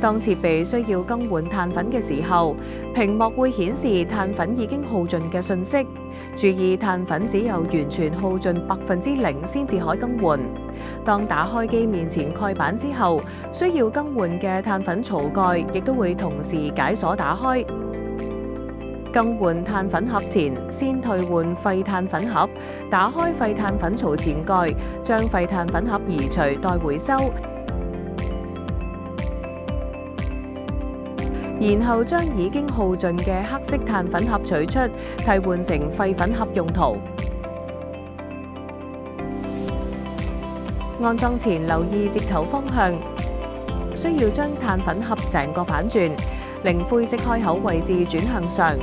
當設備需要更換碳粉嘅時候，屏幕會顯示碳粉已經耗盡嘅信息。注意碳粉只有完全耗盡0%先至可更換。當打開機面前蓋板之後，需要更換嘅碳粉槽蓋亦都會同時解鎖打開。更換碳粉盒前，先退換廢碳粉盒，打開廢碳粉槽前蓋，將廢碳粉盒移除待回收。然後將已經耗盡嘅黑色碳粉盒取出，替換成廢粉盒用途。安裝前留意接頭方向，需要將碳粉盒成個反轉，令灰色開口位置轉向上。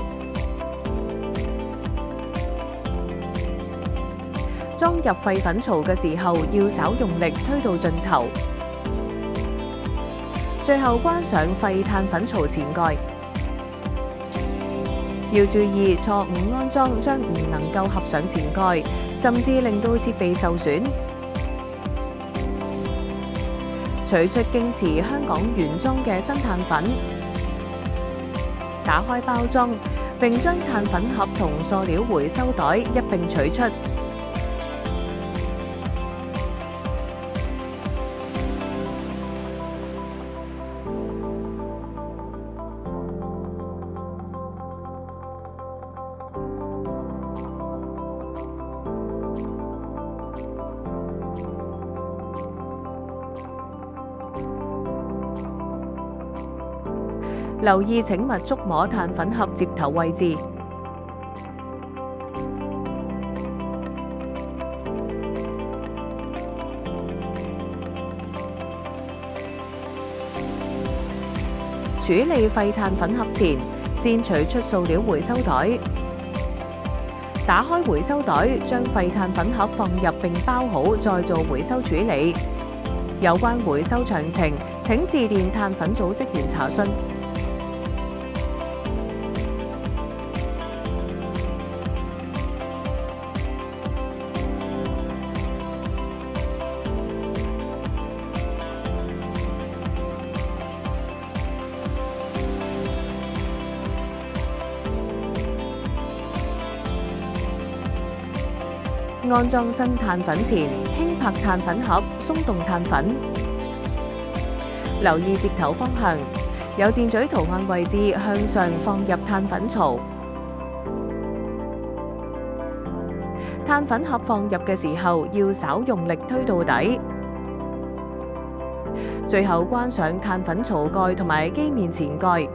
裝入廢粉槽嘅時候，要稍用力推到盡頭。最後關上廢碳粉槽前蓋。要注意錯誤安裝將唔能夠合上前蓋，甚至令到設備受損。取出京瓷香港原裝嘅新碳粉，打開包裝，並將碳粉盒同塑料回收袋一併取出。留意請勿觸摸碳粉盒接頭位置。處理廢碳粉盒前，先取出塑料回收袋，打開回收袋，將廢碳粉盒放入並包好，再做回收處理。有關回收詳情，請致電碳粉組職員查詢。安裝新碳粉前，輕拍碳粉盒，鬆動碳粉。留意接頭方向，有箭嘴圖案位置向上放入碳粉槽。碳粉盒放入嘅時候，要稍用力推到底。最後關上碳粉槽蓋同埋機面前蓋。